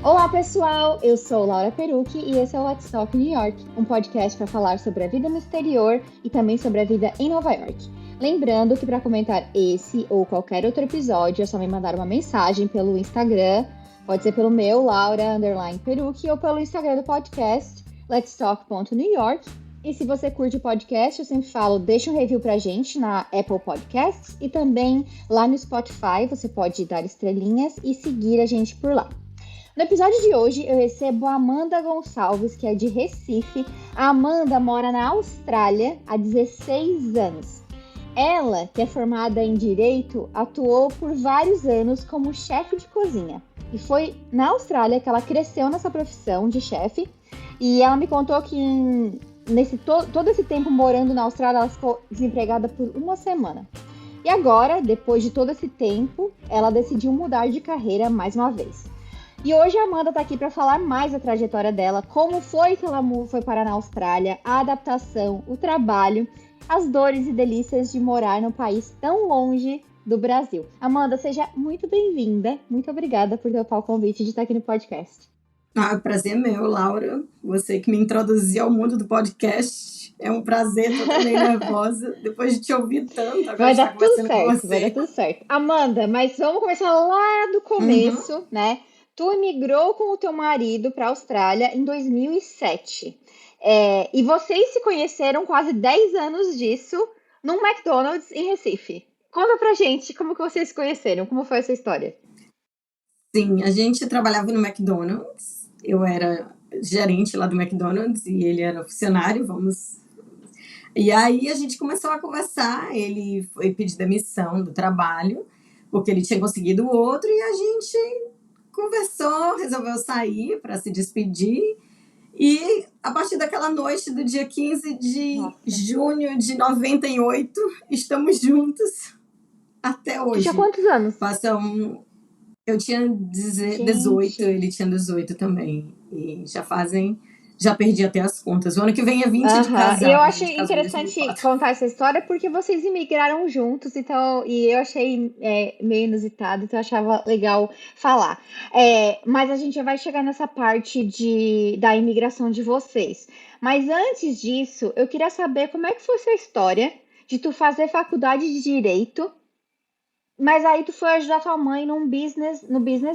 Olá pessoal, eu sou Laura Perucchi e esse é o Let's Talk New York, um podcast para falar sobre a vida no exterior e também sobre a vida em Nova York. Lembrando que para comentar esse ou qualquer outro episódio é só me mandar uma mensagem pelo Instagram, pode ser pelo meu, Laura_Perucchi, ou pelo Instagram do podcast, letstalk.newyork. E se você curte o podcast, eu sempre falo, deixa um review pra gente na Apple Podcasts e também lá no Spotify, você pode dar estrelinhas e seguir a gente por lá. No episódio de hoje, eu recebo a Amanda Gonçalves, que é de Recife. A Amanda mora na Austrália há 16 anos. Ela, que é formada em Direito, atuou por vários anos como chefe de cozinha. E foi na Austrália que ela cresceu nessa profissão de chefe. E ela me contou que todo esse tempo morando na Austrália, ela ficou desempregada por uma semana. E agora, depois de todo esse tempo, ela decidiu mudar de carreira mais uma vez. E hoje a Amanda está aqui para falar mais da trajetória dela, como foi que ela foi parar na Austrália, a adaptação, o trabalho, as dores e delícias de morar num país tão longe do Brasil. Amanda, seja muito bem-vinda. Muito obrigada por topar o convite de estar aqui no podcast. O prazer é meu, Laura. Você que me introduziu ao mundo do podcast. É um prazer, tô também nervosa. Depois de te ouvir tanto, agora Vai estar dar tudo conversando com certo, você. vai dar tudo certo. Amanda, mas vamos começar lá do começo, né? Tu emigrou com o teu marido para a Austrália em 2007. E vocês se conheceram quase 10 anos disso num McDonald's em Recife. Conta pra gente como que vocês se conheceram, como foi essa história? Sim, a gente trabalhava no McDonald's. Eu era gerente lá do McDonald's e ele era funcionário, E aí a gente começou a conversar. Ele foi pedir demissão do trabalho, porque ele tinha conseguido outro, e a gente conversou, resolveu sair para se despedir. E a partir daquela noite do dia 15 de junho de 98, estamos juntos até Tu tinha hoje. quantos anos? Eu tinha 18, ele tinha 18 também. E já perdi até as contas. O ano que vem é 20 de E eu casado. A gente achei casou em interessante 2004. contar essa história porque vocês imigraram juntos, então, e eu achei meio inusitado, então eu achava legal falar. Mas a gente já vai chegar nessa parte da imigração de vocês. Mas antes disso, eu queria saber como é que foi essa história de tu fazer faculdade de Direito, mas aí tu foi ajudar tua mãe no business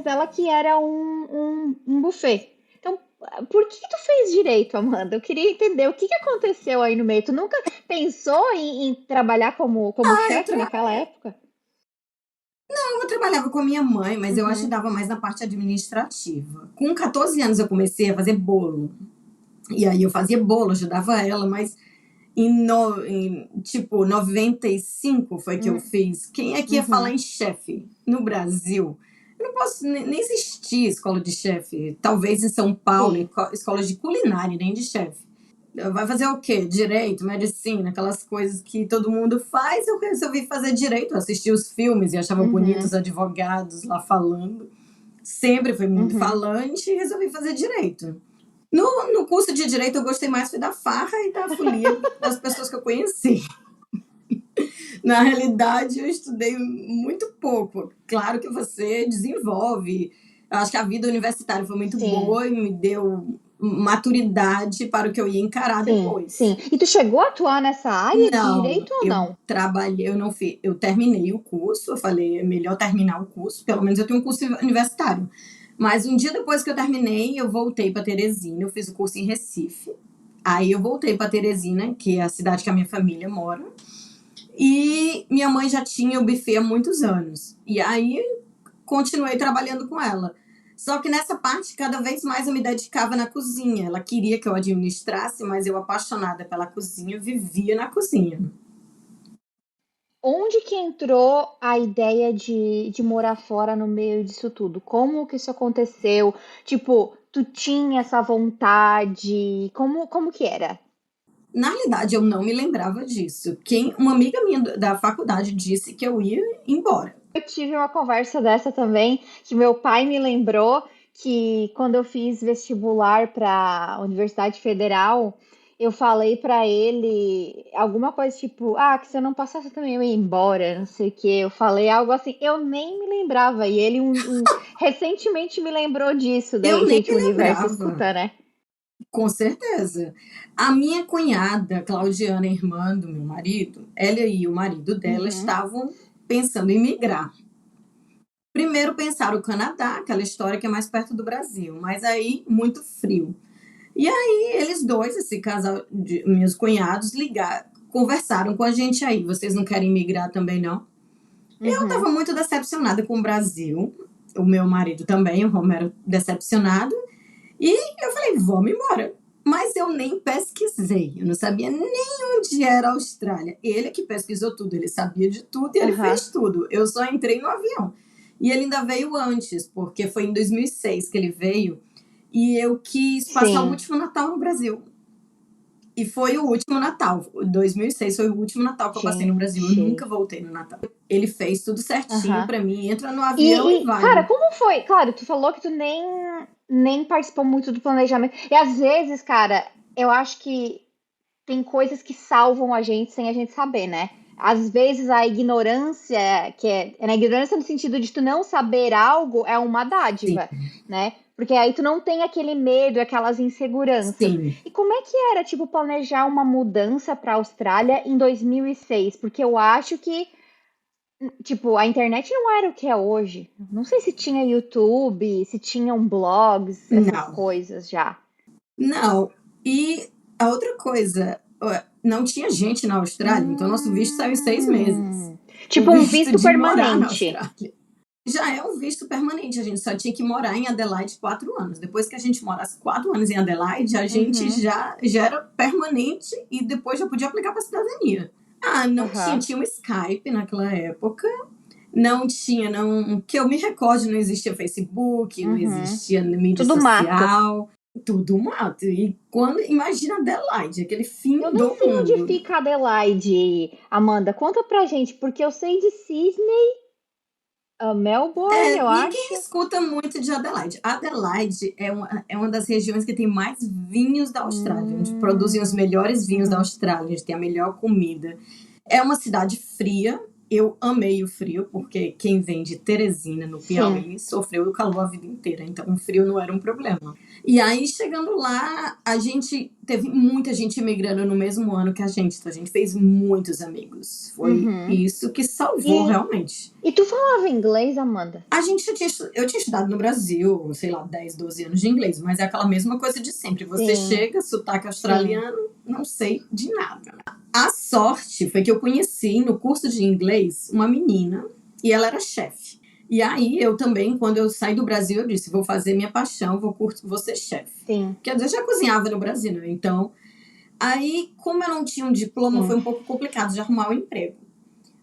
dela, que era um buffet. Então, por que tu fez direito, Amanda? Eu queria entender o que aconteceu aí no meio. Tu nunca pensou em trabalhar como Eu, chefe tra... naquela época? eu trabalhava com a minha mãe, mas eu Uhum. ajudava mais na parte administrativa. Com 14 anos eu comecei a fazer bolo. E aí eu fazia bolo, ajudava ela, mas tipo, 95 foi que eu fiz. Quem é que ia falar Uhum. em chefe no Brasil? Eu não posso nem existir escola de chefe. Talvez em São Paulo, Sim. escola de culinária, nem de chefe. Vai fazer o quê? Direito, medicina, aquelas coisas que todo mundo faz. Eu resolvi fazer direito. Eu assistia os filmes e achava bonitos os advogados lá falando. Sempre fui muito falante e resolvi fazer direito. No curso de Direito, eu gostei mais foi da farra e da folia das pessoas que eu conheci. Na realidade, eu estudei muito pouco. Claro que você desenvolve. Eu acho que a vida universitária foi muito boa e me deu maturidade para o que eu ia encarar depois. Sim. E tu chegou a atuar nessa área de Não, direito ou eu não? trabalhei, eu não fiz, eu terminei o curso, eu falei, é melhor terminar o curso, pelo menos eu tenho um curso universitário. Mas um dia depois que eu terminei, eu voltei para Teresina, eu fiz o curso em Recife. Aí eu voltei para Teresina, que é a cidade que a minha família mora. E minha mãe já tinha o buffet há muitos anos. E aí continuei trabalhando com ela. Só que nessa parte, cada vez mais eu me dedicava na cozinha. Ela queria que eu administrasse, mas eu, apaixonada pela cozinha, vivia na cozinha. Onde que entrou a ideia de morar fora no meio disso tudo? Como que isso aconteceu? Tipo, tu tinha essa vontade? Como que era? Na realidade, eu não me lembrava disso. Uma amiga minha da faculdade disse que eu ia embora. Eu tive uma conversa dessa também, que meu pai me lembrou que quando eu fiz vestibular para a Universidade Federal, eu falei pra ele alguma coisa tipo, que se eu não passasse também eu ia embora, não sei o quê. Eu falei algo assim, eu nem me lembrava. E ele recentemente me lembrou disso. Eu Daí, nem gente, me o universo lembrava, escuta, né? com certeza. A minha cunhada, Claudiana, irmã do meu marido, ela e o marido dela Uhum. estavam pensando em migrar. Primeiro pensaram o Canadá, aquela história que é mais perto do Brasil, mas aí muito frio. E aí eles dois, esse casal de meus cunhados, conversaram com a gente aí. Vocês não querem migrar também, não? Eu Uhum. estava muito decepcionada com o Brasil. O meu marido também, o Romero, decepcionado. E eu falei, vamos embora. Mas eu nem pesquisei. Eu não sabia nem onde era a Austrália. Ele que pesquisou tudo. Ele sabia de tudo e ele Aham. fez tudo. Eu só entrei no avião. E ele ainda veio antes, porque foi em 2006 que ele veio. E eu quis passar o Sim. último Natal no Brasil. E foi o último Natal. 2006 foi o último Natal que eu passei no Brasil. Eu Gente. nunca voltei no Natal. Ele fez tudo certinho Aham. pra mim. Entra no avião e Cara, vai. como foi? Claro, tu falou que tu nem participou muito do planejamento. E às vezes, cara, eu acho que tem coisas que salvam a gente sem a gente saber, né? Às vezes a ignorância, que é na ignorância no sentido de tu não saber algo, é uma Sim, dádiva, né? Porque aí tu não tem aquele medo, aquelas inseguranças. sim. E como é que era, tipo, planejar uma mudança para a Austrália em 2006? Porque eu acho que, tipo, a internet não era o que é hoje. Não sei se tinha YouTube, se tinham blogs, essas Não, coisas já. não. E a outra coisa, não tinha gente na Austrália, então nosso visto saiu em 6 meses. Hum. O Tipo um visto visto de morar na permanente. Austrália. Já é um visto permanente, a gente só tinha que morar em Adelaide 4 anos. Depois que a gente morasse 4 anos em Adelaide, a gente Uhum. já era permanente e depois já podia aplicar para cidadania. Não tinha, Aham. tinha um Skype naquela época, não tinha, não, que eu me recorde, não existia Facebook, não Uhum. existia mídia Tudo mato. social, tudo mato. E quando, imagina Adelaide, aquele Eu fim nem do sei onde mundo. fica Adelaide, Amanda. Conta pra gente, porque eu sei de Sydney, Melbourne, eu Ninguém acho. escuta muito de Adelaide. Adelaide é uma das regiões que tem mais vinhos da Austrália, onde produzem os melhores vinhos da Uhum. Austrália, onde tem a melhor comida. É uma cidade fria. Eu amei o frio, porque quem vem de Teresina, no Sim. Piauí, sofreu o calor a vida inteira. Então, o frio não era um problema. E aí, chegando lá, a gente teve muita gente imigrando no mesmo ano que a gente. Então, a gente fez muitos amigos. Foi Uhum. isso que salvou E, realmente. e tu falava inglês, Amanda? Eu tinha estudado no Brasil, sei lá, 10, 12 anos de inglês, mas é aquela mesma coisa de sempre. Você Sim, chega, sotaque sim. australiano, não sei de nada. A sorte foi que eu conheci no curso de inglês uma menina e ela era chefe. E aí eu também, quando eu saí do Brasil, eu disse: vou fazer minha paixão, vou ser chefe. Sim, Quer dizer, eu já cozinhava no Brasil, né? Então, aí, como eu não tinha um diploma, sim. foi um pouco complicado de arrumar um emprego.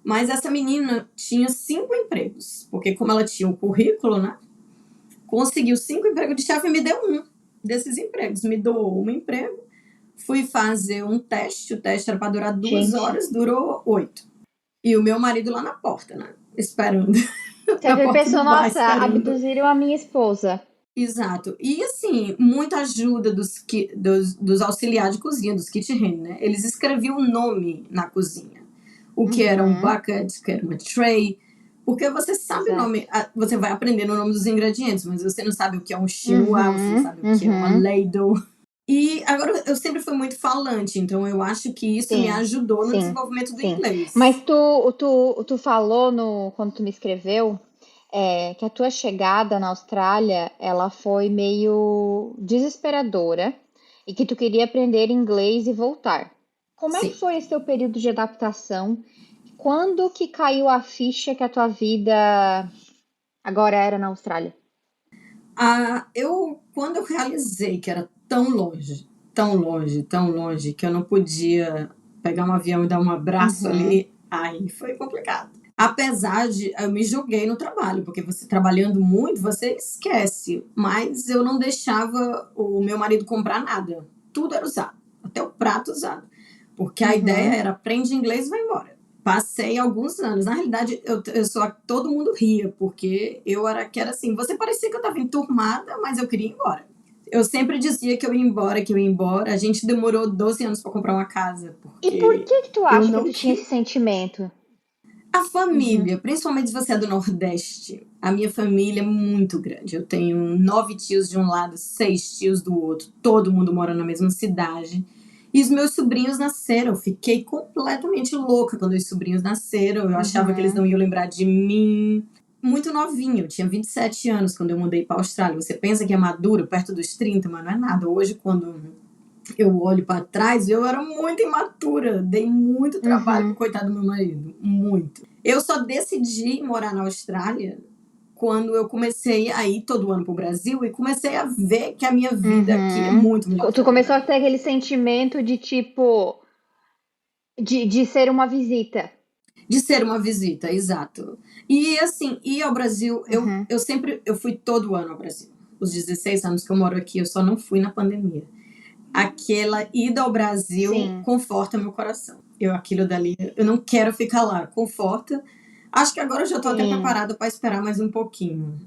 Mas essa menina tinha 5 empregos, porque como ela tinha o currículo, né? Conseguiu 5 empregos de chefe e me deu um desses empregos. Me doou um emprego. Fui fazer um teste, o teste era para durar duas Gente. horas, durou 8. E o meu marido lá na porta, né? Esperando. Na Você porta pensou, do bar, nossa, esperando. abduziram a minha esposa. Exato. E assim, muita ajuda dos auxiliares de cozinha, dos kitchen hand, né? Eles escreviam o nome na cozinha. O que era um Uhum. bucket, o que era uma tray. Porque você sabe o Exato. nome, você vai aprendendo o nome dos ingredientes, mas você não sabe o que é um chinois, você não Uhum. sabe o que é uma Uhum. ladle. E agora eu sempre fui muito falante, então eu acho que isso me Sim, ajudou no sim, desenvolvimento do sim. Mas inglês. tu falou quando tu me escreveu, que a tua chegada na Austrália, ela foi meio desesperadora e que tu queria aprender inglês e voltar. Como é que Sim. foi esse teu período de adaptação? Quando que caiu a ficha que a tua vida agora era na Austrália? Quando eu realizei que era tão longe, tão longe, tão longe, que eu não podia pegar um avião e dar um abraço Uhum, ali, aí foi complicado. Apesar de eu me joguei no trabalho, porque você trabalhando muito, você esquece. Mas eu não deixava o meu marido comprar nada. Tudo era usado, até o prato usado. Porque a ideia uhum. era aprende inglês e vai embora. Passei alguns anos. Na realidade, todo mundo ria, porque eu era que era assim. Você parecia que eu estava enturmada, mas eu queria ir embora. Eu sempre dizia que eu ia embora, que eu ia embora. A gente demorou 12 anos para comprar uma casa, E por porque que tu eu acha que não tu tinha tinha. esse sentimento? A família, principalmente se você é do Nordeste, a minha família é muito grande. Eu tenho 9 tios de um lado, 6 tios do outro. Todo mundo mora na mesma cidade. E os meus sobrinhos nasceram. Eu fiquei completamente louca quando os sobrinhos nasceram. Eu achava que eles não iam lembrar de mim. Muito novinho, eu tinha 27 anos quando eu mudei para a Austrália. Você pensa que é maduro, perto dos 30, mas não é nada. Hoje, quando eu olho para trás, eu era muito imatura. Dei muito trabalho pro coitado do meu marido. Muito. Eu só decidi morar na Austrália quando eu comecei a ir todo ano pro Brasil e comecei a ver que a minha vida aqui é muito melhor que Tu a do começou a Brasil. ter aquele sentimento de tipo, de ser uma visita. De ser uma visita, exato. E assim, ir ao Brasil, eu fui todo ano ao Brasil. Os 16 anos que eu moro aqui, eu só não fui na pandemia. Aquela ida ao Brasil Sim. conforta meu coração. Aquilo dali, eu não quero ficar lá, conforta. Acho que agora eu já tô até Sim. preparada para esperar mais um pouquinho.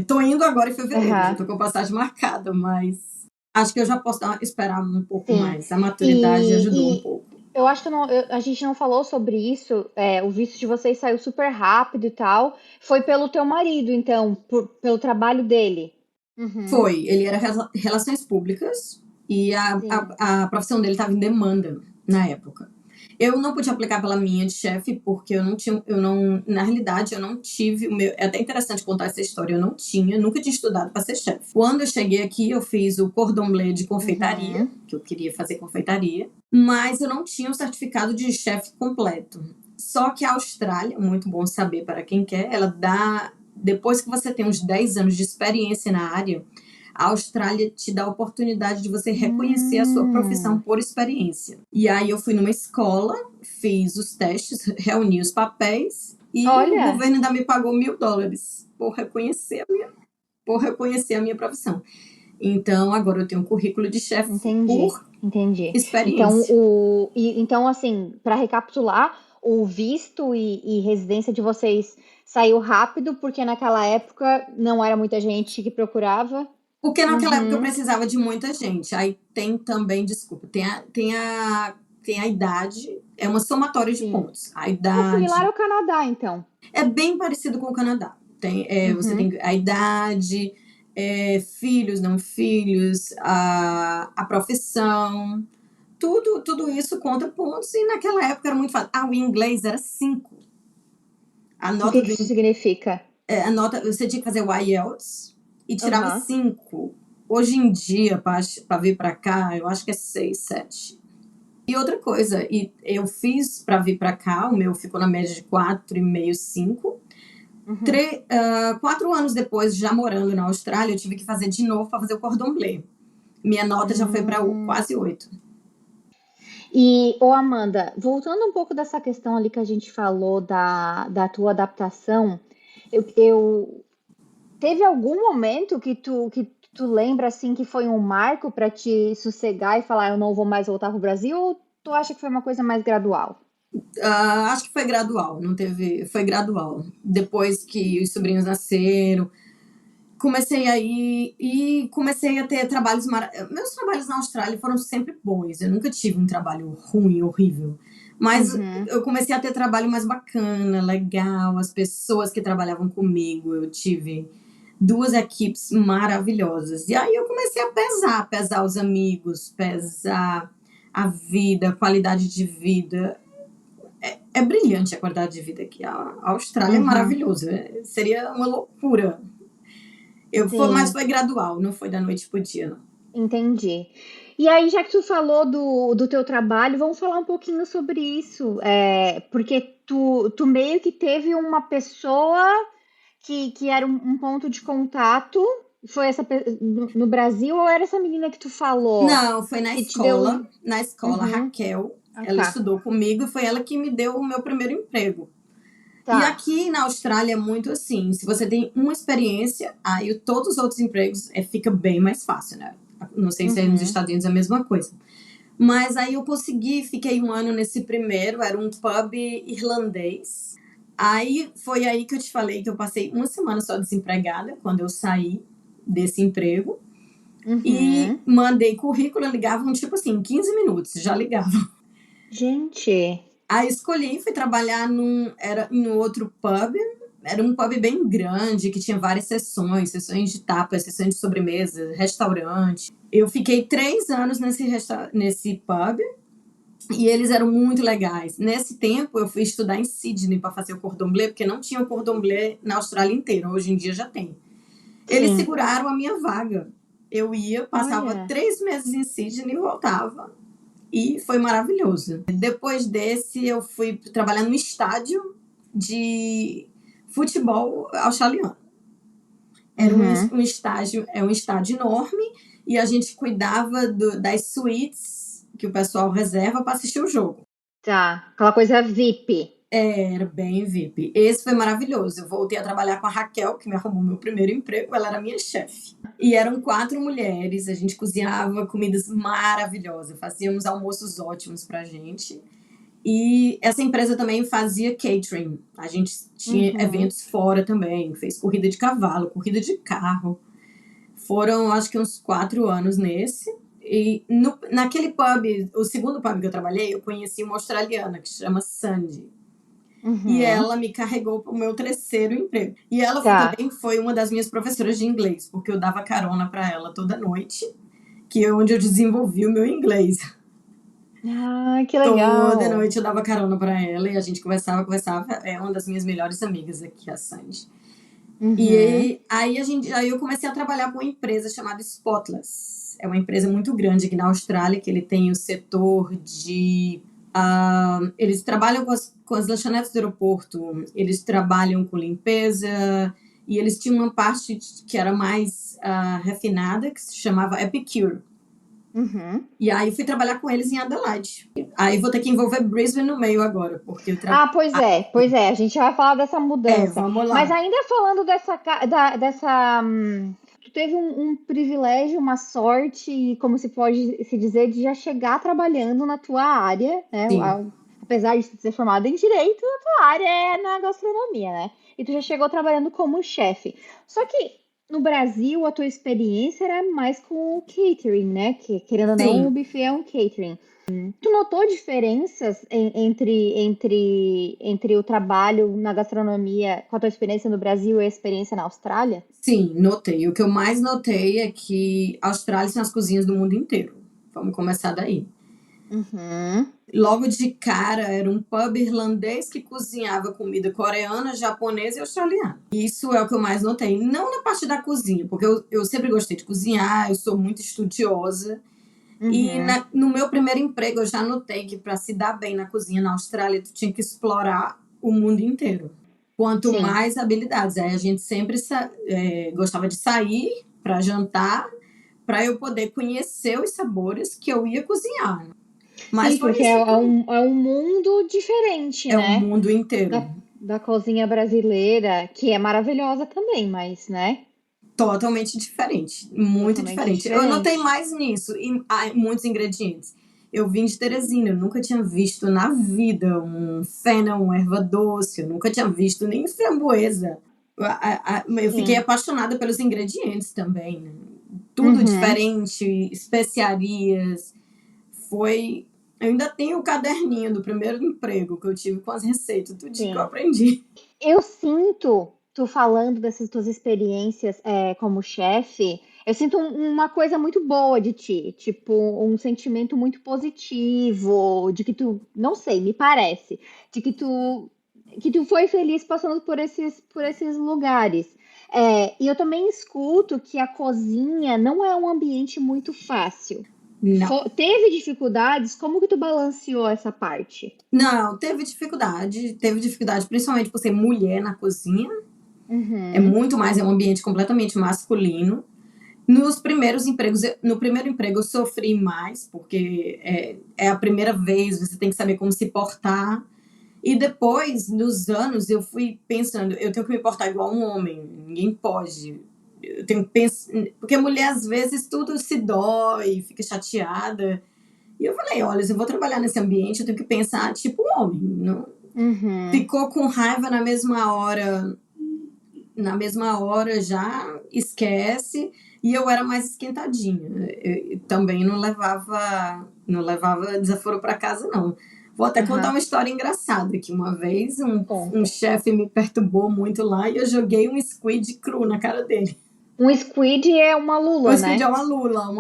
Tô indo agora em fevereiro, já Aham. tô com a passagem marcada, mas acho que eu já posso esperar um pouco Sim. mais. A maturidade ajudou um E pouco. eu acho que a gente não falou sobre isso. O visto de vocês saiu super rápido e tal. Foi pelo teu marido, então, pelo trabalho dele. Foi, ele era relações públicas e Sim. a profissão dele estava em demanda na época. Eu não pude aplicar pela minha de chefe porque eu não tinha, na realidade, eu não tive o meu. É até interessante contar essa história. Eu não tinha, nunca tinha estudado para ser chefe. Quando eu cheguei aqui, eu fiz o cordon bleu de confeitaria, que eu queria fazer confeitaria, mas eu não tinha o certificado de chefe completo. Só que a Austrália, muito bom saber para quem quer, ela dá, depois que você tem uns 10 anos de experiência na área, a Austrália te dá a oportunidade de você reconhecer a sua profissão por experiência. E aí eu fui numa escola, fiz os testes, reuni os papéis e o Olha, governo ainda me pagou $1.000 por reconhecer a minha profissão. Então agora eu tenho um currículo de chefe entendi, por entendi. Então, experiência. então assim, para recapitular, o visto e residência de vocês saiu rápido, porque naquela época não era muita gente que procurava. Porque naquela época eu Uhum. precisava de muita gente. Aí tem também, desculpa, tem a idade, é uma somatória de Sim. pontos. A É similar idade ao Canadá, então. é bem parecido com o Canadá. Você tem a idade, filhos, não filhos, a profissão, tudo isso conta pontos. E naquela época era muito fácil. O inglês era 5. A O que nota que do, isso significa? você tinha que fazer o IELTS e tirava Aham. 5. Hoje em dia, para vir para cá, eu acho que é 6, 7. E outra coisa, eu fiz para vir para cá, o meu ficou na média de 4,5, 5. 4 anos depois, já morando na Austrália, eu tive que fazer de novo para fazer o cordon bleu. Minha nota já foi para quase 8. E, ô Amanda, voltando um pouco dessa questão ali que a gente falou da tua adaptação, eu teve algum momento que tu lembra assim que foi um marco para te sossegar e falar eu não vou mais voltar pro Brasil, ou tu acha que foi uma coisa mais gradual? Acho que foi gradual, não teve. Foi gradual. Depois que os sobrinhos nasceram, comecei a ir e comecei a ter trabalhos meus trabalhos na Austrália foram sempre bons. Eu nunca tive um trabalho ruim, horrível. Mas eu comecei a ter trabalho mais bacana, legal. As pessoas que trabalhavam comigo, eu tive 2 equipes maravilhosas. E aí eu comecei a pesar os amigos, pesar a vida, a qualidade de vida. É brilhante a qualidade de vida aqui. A Austrália é maravilhosa. Seria uma loucura. Mas Sim, foi gradual, não foi da noite pro dia, não. entendi. E aí, já que tu falou do teu trabalho, vamos falar um pouquinho sobre isso. Porque tu meio que teve uma pessoa que era um ponto de contato. Foi no Brasil ou era essa menina que tu falou Não, foi na que te deu. escola. Na escola, a Uhum. Raquel, Ah, ela tá. estudou comigo e foi ela que me deu o meu primeiro emprego. E Tá. aqui na Austrália é muito assim, se você tem uma experiência, aí todos os outros empregos fica bem mais fácil, né? Não sei se aí nos Estados Unidos é a mesma coisa. Mas aí eu consegui, fiquei 1 ano nesse primeiro, era um pub irlandês. Aí foi aí que eu te falei que eu passei uma semana só desempregada quando eu saí desse emprego. E Uhum. mandei currículo, ligavam tipo assim, em 15 minutos, já ligavam. Gente. Aí escolhi, fui trabalhar em outro pub. Era um pub bem grande, que tinha várias sessões de tapas, sessões de sobremesa, restaurante. Eu fiquei 3 anos nesse pub e eles eram muito legais. Nesse tempo, eu fui estudar em Sydney para fazer o cordon bleu, porque não tinha o cordon bleu na Austrália inteira. Hoje em dia já tem. Eles Sim. seguraram a minha vaga. Eu ia, passava Olha. 3 meses em Sydney e voltava. E foi maravilhoso. Depois desse, eu fui trabalhar no estádio de futebol australiano. Era Uhum. um estádio enorme e a gente cuidava das suítes que o pessoal reserva para assistir o jogo. Tá. Aquela coisa VIP. Era bem VIP. Esse foi maravilhoso. Eu voltei a trabalhar com a Raquel, que me arrumou meu primeiro emprego. Ela era minha chefe. E eram 4 mulheres. A gente cozinhava comidas maravilhosas. Fazíamos almoços ótimos pra gente. E essa empresa também fazia catering. A gente tinha Uhum. eventos fora também. Fez corrida de cavalo, corrida de carro. Foram, acho que, uns 4 anos nesse. E naquele pub, o segundo pub que eu trabalhei, eu conheci uma australiana que se chama Sandy. E Uhum. ela me carregou para o meu terceiro emprego. E ela Tá. também foi uma das minhas professoras de inglês, porque eu dava carona para ela toda noite, que é onde eu desenvolvi o meu inglês. Ah, que Toda legal. noite eu dava carona para ela e a gente conversava. É uma das minhas melhores amigas aqui, a Sandy. Uhum. E aí eu comecei a trabalhar com uma empresa chamada Spotless. É uma empresa muito grande aqui na Austrália, que ele tem o setor de eles trabalham com as lanchonetes do aeroporto, eles trabalham com limpeza, e eles tinham uma parte que era mais refinada, que se chamava Epicure. Uhum. E aí fui trabalhar com eles em Adelaide. Aí vou ter que envolver Brisbane no meio agora, porque eu Ah, pois é, a gente vai falar dessa mudança. vamos Mas lá. ainda falando tu teve um privilégio, uma sorte, como se pode se dizer, de já chegar trabalhando na tua área, né? Sim. Apesar de ser formada em direito, a tua área é na gastronomia, né? E tu já chegou trabalhando como chefe. Só que no Brasil, a tua experiência era mais com o catering, né? Que, querendo ou não, o Sim. buffet é um catering. Tu notou diferenças entre o trabalho na gastronomia com a tua experiência no Brasil e a experiência na Austrália? Sim, notei. O que eu mais notei é que a Austrália são as cozinhas do mundo inteiro. Vamos começar daí. Uhum. Logo de cara, era um pub irlandês que cozinhava comida coreana, japonesa e australiana. Isso é o que eu mais notei. Não na parte da cozinha, porque eu sempre gostei de cozinhar, eu sou muito estudiosa. E Uhum. no meu primeiro emprego, eu já notei que para se dar bem na cozinha na Austrália, tu tinha que explorar o mundo inteiro. Quanto Sim. mais habilidades. Aí a gente sempre gostava de sair para jantar, para eu poder conhecer os sabores que eu ia cozinhar. Mas Sim, foi porque isso que é um mundo diferente, é o né? mundo inteiro. Da cozinha brasileira, que é maravilhosa também, mas, né? Totalmente diferente. Muito Totalmente diferente. Eu notei diferente. mais nisso, e muitos ingredientes. Eu vim de Teresina, eu nunca tinha visto na vida um fennel, uma erva doce, eu nunca tinha visto nem framboesa. Eu fiquei Sim. apaixonada pelos ingredientes também, né? Tudo Uhum. diferente, especiarias. Foi. Eu ainda tenho o caderninho do primeiro emprego que eu tive com as receitas, tudo que eu Sim. aprendi. Eu sinto, tu falando dessas tuas experiências como chefe, eu sinto uma coisa muito boa de ti, tipo, um sentimento muito positivo, de que tu, não sei, me parece, de que tu foi feliz passando por esses lugares. E eu também escuto que a cozinha não é um ambiente muito fácil. Não. Teve dificuldades? Como que tu balanceou essa parte? Não, teve dificuldade, principalmente por ser mulher na cozinha. Uhum, É um ambiente completamente masculino. No primeiro emprego eu sofri mais, porque é a primeira vez, você tem que saber como se portar. E depois, nos anos, eu fui pensando, eu tenho que me portar igual um homem, ninguém pode. Eu tenho que pensar, porque a mulher às vezes tudo se dói, fica chateada. E eu falei, olha, se eu vou trabalhar nesse ambiente, eu tenho que pensar tipo um homem. Não, uhum. ficou com raiva na mesma hora, na mesma hora já esquece. E eu era mais esquentadinha. Eu também não levava desaforo para casa, não. Vou até contar uma história engraçada, que uma vez um Conta. chefe me perturbou muito lá e eu joguei um squid cru na cara dele. Um squid é uma O lula, squid é né? uma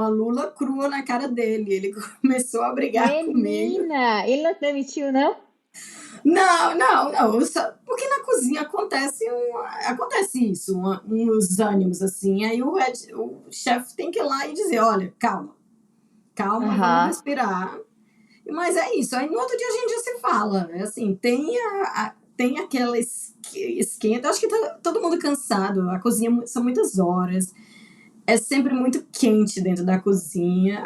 lula crua na cara dele. Ele começou a brigar comigo. Menina, ele não te demitiu, não? Não. Porque na cozinha acontece isso, uns ânimos assim. Aí o chefe tem que ir lá e dizer: olha, calma, vamos Aham. respirar. Mas é isso. Aí no outro dia a gente já se fala. É assim, tem aquela esquenta. Eu acho que tá todo mundo cansado. A cozinha são muitas horas. É sempre muito quente dentro da cozinha.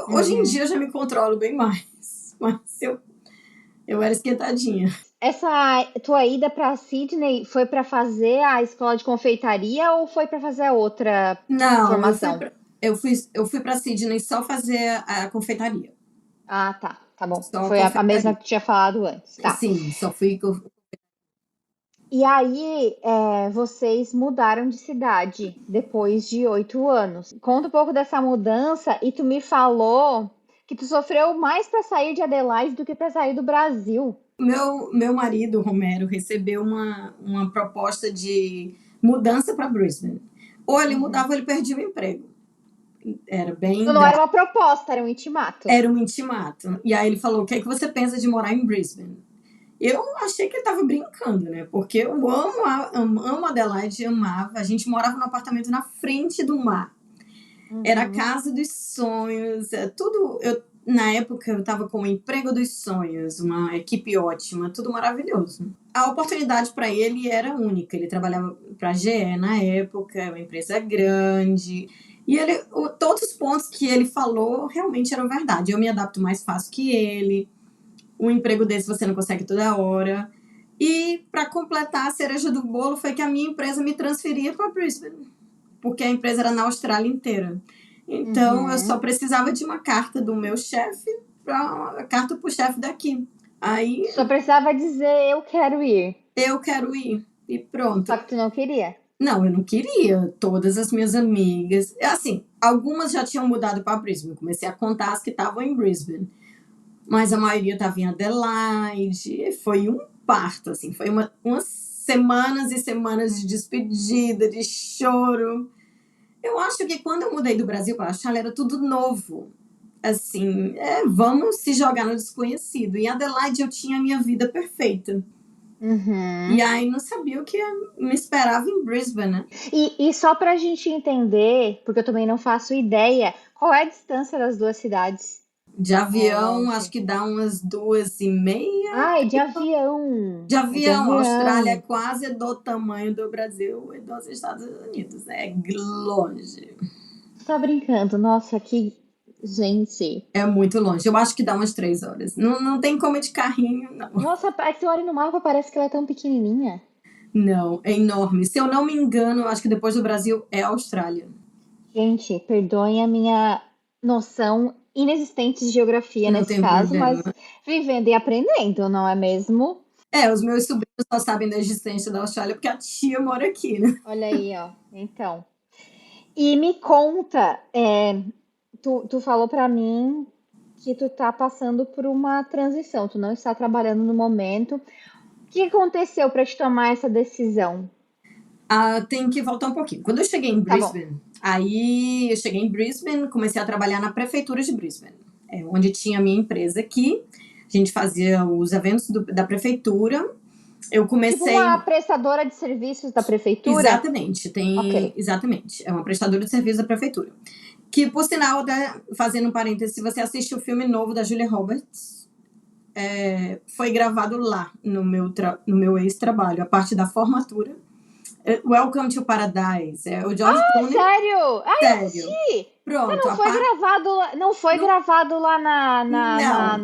Hoje em Uhum. dia eu já me controlo bem mais. Mas eu era esquentadinha. Essa tua ida para Sydney foi para fazer a escola de confeitaria ou foi para fazer a outra Não, formação? eu fui para Sydney só fazer a confeitaria. Ah, tá. Tá bom. Só a Foi a mesma confeitaria. que tu tinha falado antes. Tá. Sim, só fui. E aí, vocês mudaram de cidade depois de 8 anos. Conta um pouco dessa mudança e tu me falou que tu sofreu mais para sair de Adelaide do que para sair do Brasil. Meu marido, Romero, recebeu uma proposta de mudança para Brisbane. Ou ele Uhum. mudava ou ele perdia o emprego. Era Então bem. não era uma proposta, era um intimato. Era um intimato. E aí ele falou: o que é que você pensa de morar em Brisbane? Eu achei que ele estava brincando, né? Porque eu amo Adelaide, amava. A gente morava num apartamento na frente do mar. Era a Uhum. casa dos sonhos, tudo. Na época eu estava com o emprego dos sonhos, uma equipe ótima, tudo maravilhoso. A oportunidade para ele era única. Ele trabalhava para a GE na época, uma empresa grande. E todos os pontos que ele falou realmente eram verdade. Eu me adapto mais fácil que ele. Um emprego desse você não consegue toda hora. E para completar a cereja do bolo foi que a minha empresa me transferia para Brisbane, porque a empresa era na Austrália inteira. Então eu só Uhum. precisava de uma carta do meu chefe para a carta para o chefe daqui. Aí Só precisava dizer eu quero ir. eu quero ir e Só pronto. que tu não queria. Não, eu não queria. Todas as minhas amigas, assim, algumas já tinham mudado para Brisbane. Comecei a contar as que estavam em Brisbane, mas a maioria estava em Adelaide. Foi um parto, assim, foi umas semanas e semanas de despedida, de choro. Eu acho que quando eu mudei do Brasil para a Austrália era tudo novo. Assim, vamos se jogar no desconhecido. Em Adelaide eu tinha a minha vida perfeita. E Uhum. aí não sabia o que me esperava em Brisbane, né? E só pra gente entender, porque eu também não faço ideia, qual é a distância das duas cidades? De É avião, acho longe. que dá umas 2h30. Ah, é de avião. De É de avião, a Austrália é avião. quase do tamanho do Brasil e dos Estados Unidos. É longe. Você tá brincando? Nossa, que. Gente. É muito longe. Eu acho que dá umas 3 horas. Não, não tem como ir de carrinho, não. Nossa, a que olha no mapa parece que ela é tão pequenininha. Não, é enorme. Se eu não me engano, eu acho que depois do Brasil é a Austrália. Gente, perdoem a minha noção inexistente de geografia Não nesse tem caso, problema. mas vivendo e aprendendo, não é mesmo? Os meus sobrinhos só sabem da existência da Austrália porque a tia mora aqui, né? Olha aí, ó. Então. E me conta, tu falou pra mim que tu tá passando por uma transição, tu não está trabalhando no momento. O que aconteceu para te tomar essa decisão? Tem que voltar um pouquinho. Quando eu cheguei em Tá bom. Brisbane, comecei a trabalhar na prefeitura de Brisbane, onde tinha a minha empresa aqui. A gente fazia os eventos da prefeitura. Eu Tipo uma comecei. prestadora de serviços da prefeitura? Exatamente, Ok. exatamente. É uma prestadora de serviço da prefeitura. Que, por sinal, fazendo um parênteses, se você assiste o filme novo da Julia Roberts, foi gravado lá, no meu ex-trabalho, a parte da formatura. Welcome to Paradise. É o George Ah, Clooney, sério? Ah, eu sério. assisti! Mas Pronto, não foi gravado, não foi não, gravado lá não,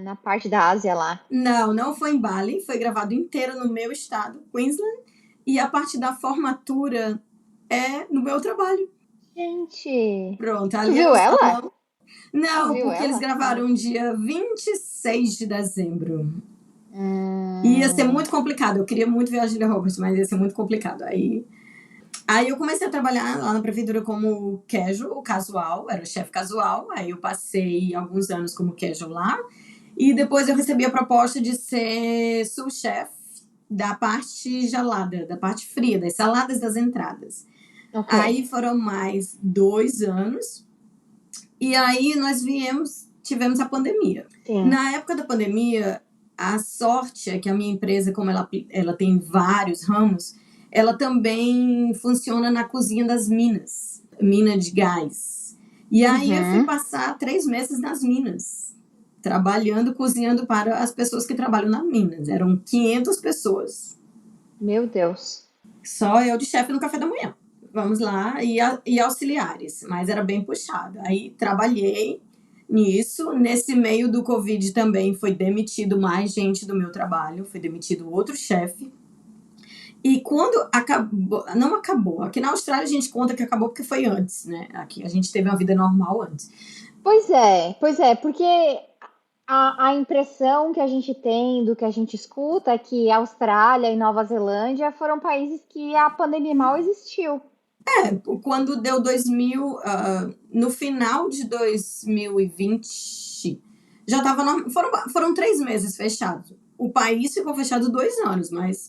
na parte da Ásia lá. não foi em Bali, foi gravado inteiro no meu estado, Queensland, e a parte da formatura é no meu trabalho. Gente, Pronto, tu ali era viu o ela? salão. Tu Não, viu porque eles ela? Ah. gravaram dia 26 de dezembro. Ia ser muito complicado. Eu queria muito ver a Julia Roberts, mas ia ser muito complicado. Aí eu comecei a trabalhar lá na prefeitura como casual, era chefe casual. Aí eu passei alguns anos como casual lá. E depois eu recebi a proposta de ser sous-chefe da parte gelada, da parte fria, das saladas das entradas. Ok. Aí foram mais 2 anos. E aí nós tivemos a pandemia. Sim. Na época da pandemia, a sorte é que a minha empresa, como ela tem vários ramos, ela também funciona na cozinha das minas, mina de gás. E aí eu fui passar 3 meses nas minas, trabalhando, cozinhando para as pessoas que trabalham nas minas. Eram 500 pessoas. Meu Deus. Só eu de chefe no café da manhã. Vamos lá, e auxiliares, mas era bem puxado. Aí trabalhei nisso. Nesse meio do Covid também foi demitido mais gente do meu trabalho, foi demitido outro chefe. E quando acabou, não acabou. Aqui na Austrália a gente conta que acabou porque foi antes, né? Aqui a gente teve uma vida normal antes. Pois é, porque a impressão que a gente tem do que a gente escuta é que Austrália e Nova Zelândia foram países que a pandemia mal existiu. Quando deu 2000, no final de 2020, já estava. Foram 3 meses fechados. O país ficou fechado 2 anos, mas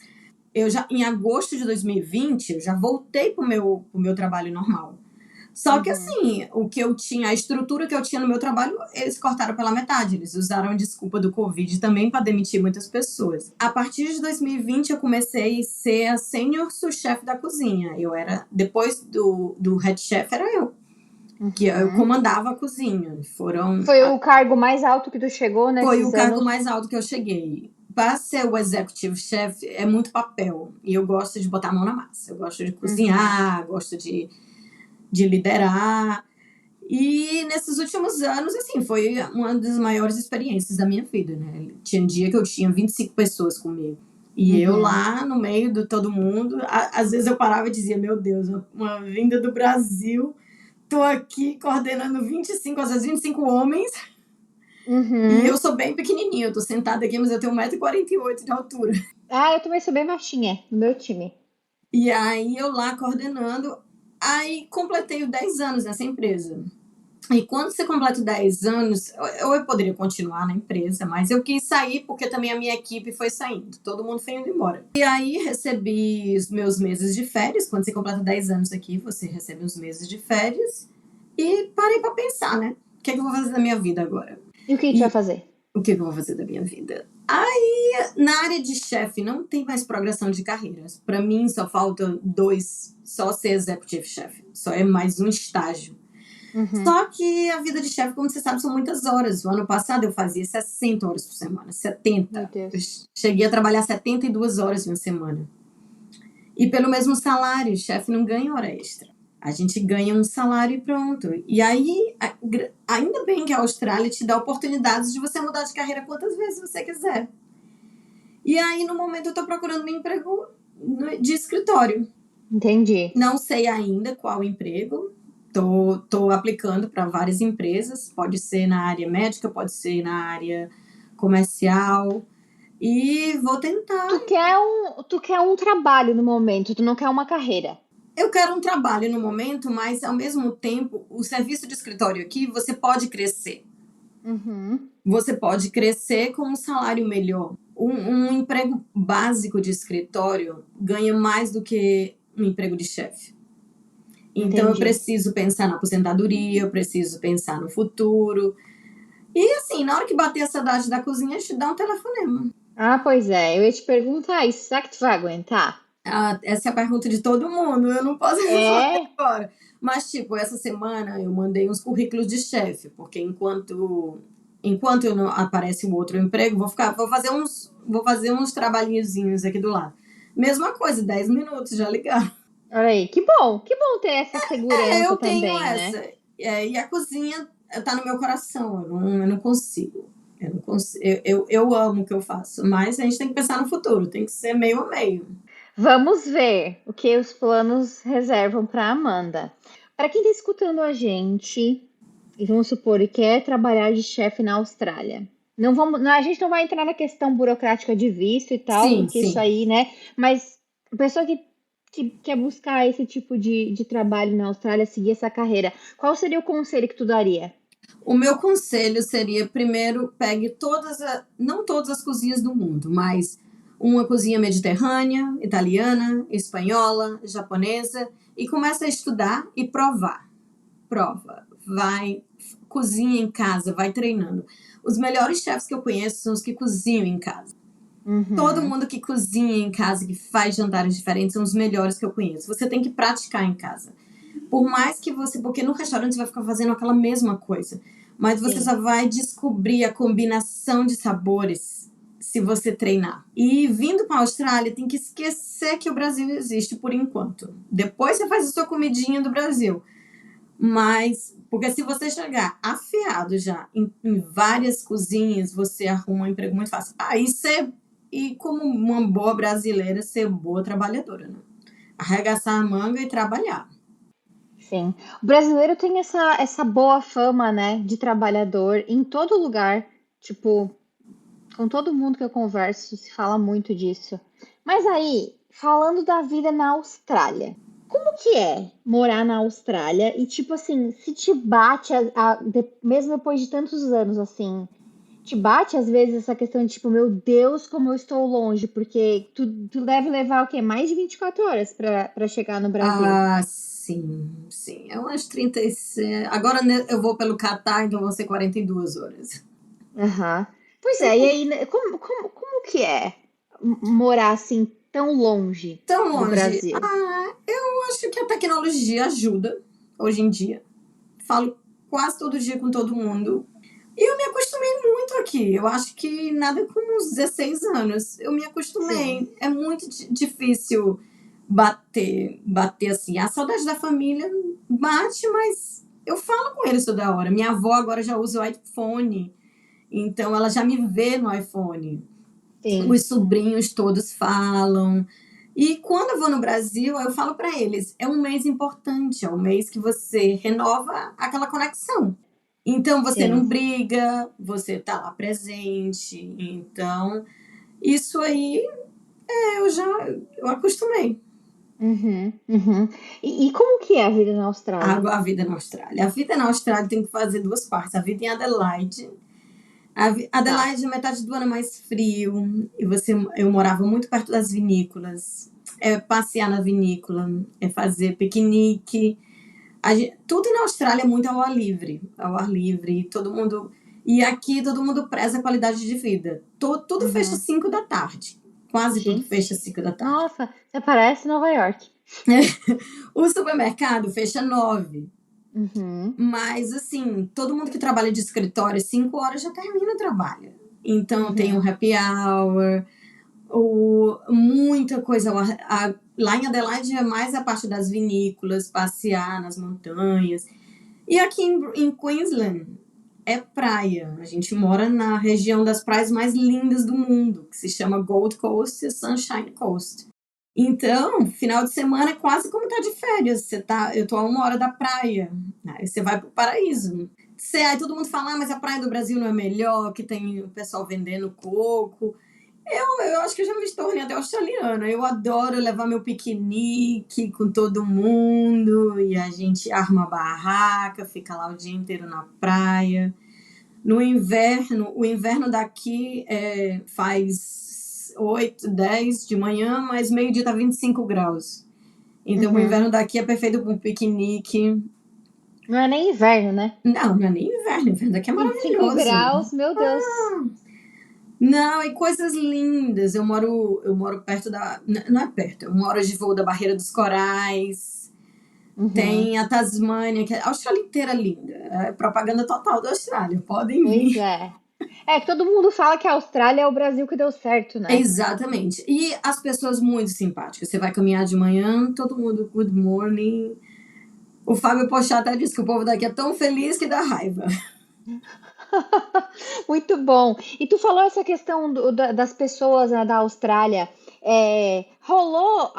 em agosto de 2020, eu já voltei pro meu trabalho normal. Só que assim, a estrutura que eu tinha no meu trabalho, eles cortaram pela metade. Eles usaram a desculpa do Covid também para demitir muitas pessoas. A partir de 2020, eu comecei a ser a senior sous-chefe da cozinha. Depois do head chef, era eu. Que eu comandava a cozinha. Foi o cargo mais alto que tu chegou nesses Foi o cargo anos? mais alto que eu cheguei. Para ser o executive chef, é muito papel. E eu gosto de botar a mão na massa. Eu gosto de cozinhar, gosto de liderar. E nesses últimos anos, assim, foi uma das maiores experiências da minha vida, né? Tinha um dia que eu tinha 25 pessoas comigo. E eu lá no meio de todo mundo, às vezes eu parava e dizia, meu Deus, uma vinda do Brasil, tô aqui coordenando 25, às vezes 25 homens. E eu sou bem pequenininha, eu tô sentada aqui, mas eu tenho 1,48 m de altura. Ah, eu também sou bem baixinha no meu time. E aí eu lá coordenando, aí completei os 10 anos nessa empresa. E quando você completa 10 anos, eu poderia continuar na empresa, mas eu quis sair porque também a minha equipe foi saindo. Todo mundo foi indo embora. E aí recebi os meus meses de férias. Quando você completa 10 anos aqui, você recebe os meses de férias. E parei para pensar, né? O que é que eu vou fazer da minha vida agora? E o que tu vai fazer? O que é que eu vou fazer da minha vida? Aí, na área de chefe, não tem mais progressão de carreiras. Para mim, só falta 2, só ser executive chef. Só é mais um estágio. Só que a vida de chefe, como você sabe, são muitas horas. O ano passado eu fazia 60 horas por semana. 70. Meu Deus. Eu cheguei a trabalhar 72 horas em uma semana. E pelo mesmo salário, o chefe não ganha hora extra. A gente ganha um salário e pronto. E aí, ainda bem que a Austrália te dá oportunidades de você mudar de carreira quantas vezes você quiser. E aí, no momento, eu tô procurando um emprego de escritório. Entendi. Não sei ainda qual emprego. Tô aplicando para várias empresas. Pode ser na área médica, pode ser na área comercial. E vou tentar. Tu quer um trabalho no momento, tu não quer uma carreira. Eu quero um trabalho no momento, mas ao mesmo tempo, o serviço de escritório aqui, você pode crescer. Você pode crescer com um salário melhor. Um emprego básico de escritório ganha mais do que um emprego de chefe. Então, eu preciso pensar na aposentadoria, eu preciso pensar no futuro. E assim, na hora que bater a saudade da cozinha, a gente dá um telefonema. Ah, pois é. Eu ia te perguntar isso. Será que tu vai aguentar? Essa é a pergunta de todo mundo. Eu não posso responder agora. Mas, tipo, essa semana eu mandei uns currículos de chefe, porque enquanto eu não aparece um outro emprego, vou fazer uns trabalhinhozinhos aqui do lado. Mesma coisa, 10 minutos, já ligaram. Olha aí, que bom ter essa segurança eu também, tenho né? essa. E a cozinha tá no meu coração, eu não consigo. Eu amo o que eu faço, mas a gente tem que pensar no futuro, tem que ser meio a meio. Vamos ver o que os planos reservam para Amanda. Para quem está escutando a gente, e vamos supor, e quer trabalhar de chefe na Austrália, A gente não vai entrar na questão burocrática de visto e tal, Sim, porque isso sim. aí, né? Mas a pessoa que quer buscar esse tipo de trabalho na Austrália, seguir essa carreira, qual seria o conselho que tu daria? O meu conselho seria, primeiro, pegue não todas as cozinhas do mundo, mas uma cozinha mediterrânea, italiana, espanhola, japonesa, e comece a estudar e provar. Prova. Vai, cozinha em casa, vai treinando. Os melhores chefs que eu conheço são os que cozinham em casa. Todo Uhum, mundo que cozinha em casa, que faz jantares diferentes, são os melhores que eu conheço. Você tem que praticar em casa. Por mais que você. Porque no restaurante você vai ficar fazendo aquela mesma coisa. Mas você sim, só vai descobrir a combinação de sabores se você treinar. E vindo para a Austrália, tem que esquecer que o Brasil existe por enquanto. Depois você faz a sua comidinha do Brasil. Mas, porque se você chegar afiado já em várias cozinhas, você arruma um emprego muito fácil. E como uma boa brasileira, ser boa trabalhadora, né? Arregaçar a manga e trabalhar. sim. O brasileiro tem essa boa fama, né, de trabalhador em todo lugar. Tipo, com todo mundo que eu converso, se fala muito disso. Mas aí, falando da vida na Austrália, como que é morar na Austrália? E tipo assim, se te bate, mesmo depois de tantos anos, assim, te bate às vezes essa questão de tipo, meu Deus, como eu estou longe, porque tu deve levar o quê? Mais de 24 horas para chegar no Brasil. Ah, sim, sim. É umas 36. Agora né, eu vou pelo Catar, então vão ser 42 horas. Aham. Pois é, e aí, né, como que é morar assim tão longe Tão do longe. Brasil? Eu acho que a tecnologia ajuda hoje em dia. Falo quase todo dia com todo mundo. E eu me acostumei muito aqui. Eu acho que nada como uns 16 anos. Eu me Sim, acostumei. É muito difícil bater assim. A saudade da família bate, mas eu falo com eles toda hora. Minha avó agora já usa o iPhone, então ela já me vê no iPhone. sim, Os sobrinhos todos falam. E quando eu vou no Brasil, eu falo para eles: é um mês importante, é um mês que você renova aquela conexão. Então você não sim. briga, você tá lá presente. Então, isso aí eu acostumei. Uhum, uhum. E como que é a vida na Austrália? A vida na Austrália. A vida na Austrália tem que fazer duas partes. A vida em Adelaide. Tá. Adelaide, metade do ano é mais frio. Eu morava muito perto das vinícolas. É passear na vinícola, é fazer piquenique. Tudo na Austrália é muito ao ar livre. Ao ar livre, todo mundo. E aqui todo mundo preza a qualidade de vida. Tudo fecha às Uhum. 5 da tarde. Quase tudo fecha às Gente, 5 da tarde. nossa, você parece Nova York. O supermercado fecha 9. Uhum, Mas, assim, todo mundo que trabalha de escritório, 5 horas já termina o trabalho. Então, tem um uhum, happy hour, muita coisa. Lá em Adelaide é mais a parte das vinícolas, passear nas montanhas. E aqui em Queensland é praia. A gente mora na região das praias mais lindas do mundo, que se chama Gold Coast e Sunshine Coast. Então, final de semana é quase como tá de férias. Eu tô a 1 hora da praia. Aí você vai pro paraíso. Aí todo mundo fala, mas a praia do Brasil não é melhor, que tem o pessoal vendendo coco. Eu acho que eu já me tornei até australiana. Eu adoro levar meu piquenique com todo mundo e a gente arma a barraca, fica lá o dia inteiro na praia. No inverno, o inverno daqui faz 8, 10 de manhã, mas meio-dia tá 25 graus. Então o uhum. inverno daqui é perfeito para um piquenique. Não é nem inverno, né? Não, não é nem inverno, o inverno daqui é 25 maravilhoso. graus, meu Deus. Não, e coisas lindas. Eu moro perto da. Não é perto, eu moro de voo da Barreira dos Corais. Uhum. Tem a Tasmânia, que a Austrália inteira é linda. É propaganda total da Austrália. Podem Pois vir. é. É que todo mundo fala que a Austrália é o Brasil que deu certo, né? Exatamente. E as pessoas muito simpáticas. Você vai caminhar de manhã, todo mundo, good morning. O Fábio Pochá até disse que o povo daqui é tão feliz que dá raiva. Muito bom. E tu falou essa questão das pessoas, né, da Austrália. Rolou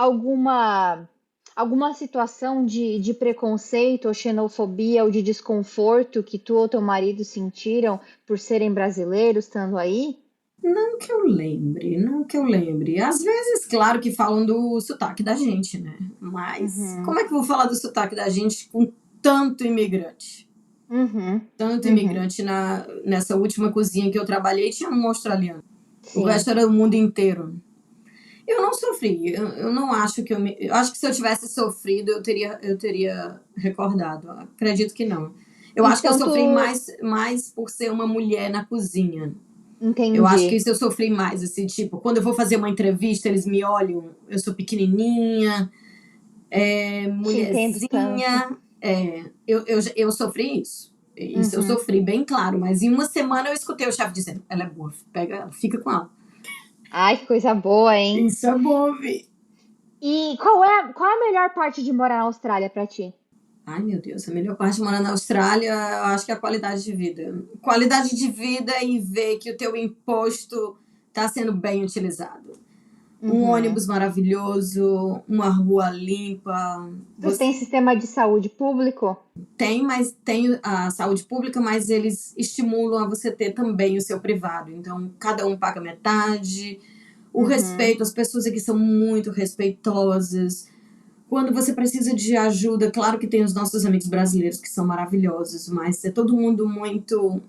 alguma situação de preconceito ou xenofobia ou de desconforto que tu ou teu marido sentiram por serem brasileiros estando aí? Não que eu lembre, não que eu lembre. Às vezes, claro que falam do sotaque da gente, né? Mas Uhum, como é que eu vou falar do sotaque da gente com tanto imigrante? uhum, Tanto uhum. imigrante nessa última cozinha que eu trabalhei, tinha um australiano. O Sim. resto era o mundo inteiro. Eu não sofri, eu não acho que eu acho que se eu tivesse sofrido, eu teria recordado. Acredito que não. Eu acho que eu Então sofri tu mais por ser uma mulher na cozinha. Eu acho que entendi. isso eu sofri mais, assim, tipo, quando eu vou fazer uma entrevista, eles me olham, eu sou pequenininha, Te entendo tanto. mulherzinha, eu sofri isso. Isso eu Uhum. sofri bem claro, mas em uma semana eu escutei o chefe dizendo, ela é boa, pega ela, fica com ela. Ai, que coisa boa, hein? Isso é bom, Vi. E qual é a melhor parte de morar na Austrália pra ti? Ai, meu Deus, a melhor parte de morar na Austrália, eu acho que é a qualidade de vida. Qualidade de vida e ver que o teu imposto está sendo bem utilizado. Um Uhum. ônibus maravilhoso, uma rua limpa. Vocês têm Você sistema de saúde público? tem a saúde pública, mas eles estimulam a você ter também o seu privado. Então, cada um paga metade. O Uhum. respeito, as pessoas aqui são muito respeitosas. Quando você precisa de ajuda, claro que tem os nossos amigos brasileiros que são maravilhosos, mas é todo mundo muito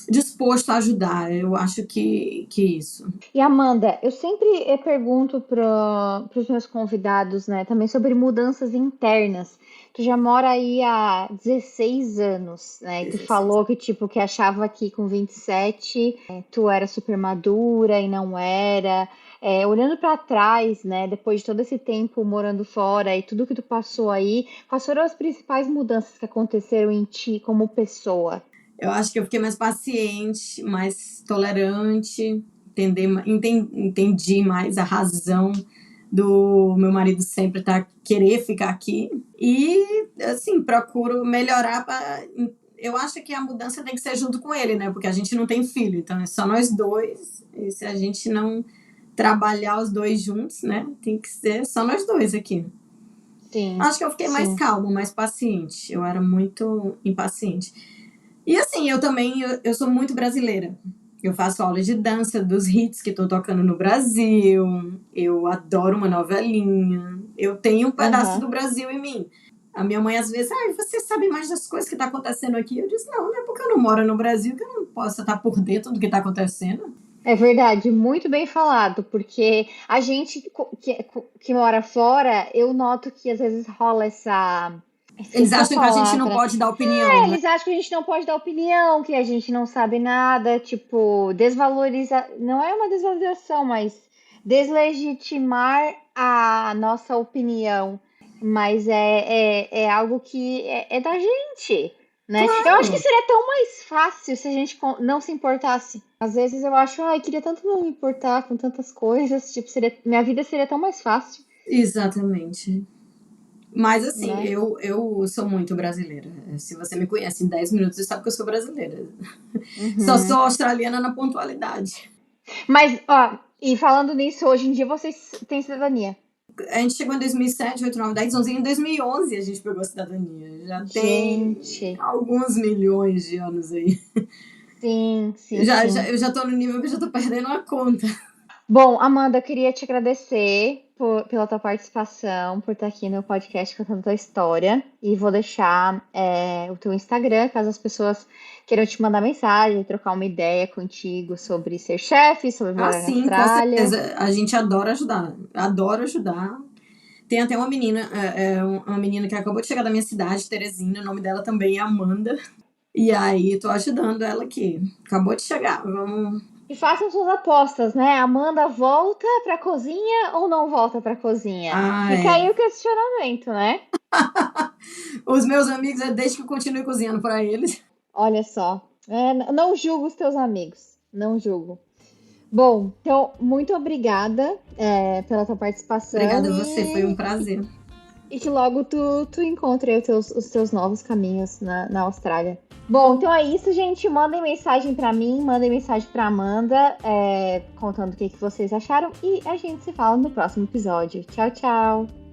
disposto a ajudar. Eu acho que isso. E Amanda, eu sempre pergunto para os meus convidados, né, também sobre mudanças internas. Tu já mora aí há 16 anos, né? E tu 16. falou que tipo que achava que com 27 tu era super madura e não era. Olhando para trás, né, depois de todo esse tempo morando fora e tudo que tu passou aí, quais foram as principais mudanças que aconteceram em ti como pessoa? Eu acho que eu fiquei mais paciente, mais tolerante, entendi mais a razão do meu marido sempre querer ficar aqui. E, assim, procuro melhorar. Eu acho que a mudança tem que ser junto com ele, né? Porque a gente não tem filho, então é só nós dois. E se a gente não trabalhar os dois juntos, né? Tem que ser só nós dois aqui. Sim, Acho que eu fiquei mais sim. calma, mais paciente. Eu era muito impaciente. E assim, eu sou muito brasileira. Eu faço aula de dança dos hits que estão tocando no Brasil. Eu adoro uma novelinha. Eu tenho um pedaço Aham. do Brasil em mim. A minha mãe às vezes, você sabe mais das coisas que tá acontecendo aqui? Eu disse, não é porque eu não moro no Brasil que eu não posso estar por dentro do que tá acontecendo. É verdade, muito bem falado, porque a gente que mora fora, eu noto que às vezes rola essa. Eles Esqueci a acham que a gente não palavra. pode dar opinião, né? Eles acham que a gente não pode dar opinião, que a gente não sabe nada, tipo, desvaloriza. Não é uma desvalorização, mas deslegitimar a nossa opinião. Mas é algo que é da gente, né? Eu acho que Claro, seria tão mais fácil se a gente não se importasse. Às vezes eu acho, ai, queria tanto não me importar com tantas coisas, tipo, minha vida seria tão mais fácil, exatamente. Mas assim, né? eu sou muito brasileira. Se você me conhece em 10 minutos, você sabe que eu sou brasileira. Só Uhum. sou australiana na pontualidade. Mas, ó, e falando nisso, hoje em dia vocês têm cidadania. A gente chegou em 2007, 8, 9, 10, 11. Em 2011 a gente pegou a cidadania. Já tem Gente, alguns milhões de anos aí. sim, sim, sim. Eu já tô no nível que eu já tô perdendo a conta. Bom, Amanda, eu queria te agradecer pela tua participação, por estar aqui no podcast contando tua história. E vou deixar o teu Instagram, caso as pessoas queiram te mandar mensagem, trocar uma ideia contigo sobre ser chefe, sobre Ah, morar na sim, com Austrália. certeza. A gente adora ajudar. Adora ajudar. Tem até uma menina que acabou de chegar da minha cidade, Teresina. O nome dela também é Amanda. E aí, tô ajudando ela aqui. Acabou de chegar. Vamos. E façam suas apostas, né? Amanda volta pra cozinha ou não volta pra cozinha? Ah, Fica é. aí o questionamento, né? Os meus amigos, deixa que eu continue cozinhando para eles. Olha só. Não julgo os teus amigos. Não julgo. Bom, então, muito obrigada pela tua participação Obrigada a você, foi um prazer. e que logo tu encontre aí os teus novos caminhos na Austrália. Bom, então é isso, gente. Mandem mensagem pra mim, mandem mensagem pra Amanda, contando o que vocês acharam e a gente se fala no próximo episódio. Tchau, tchau!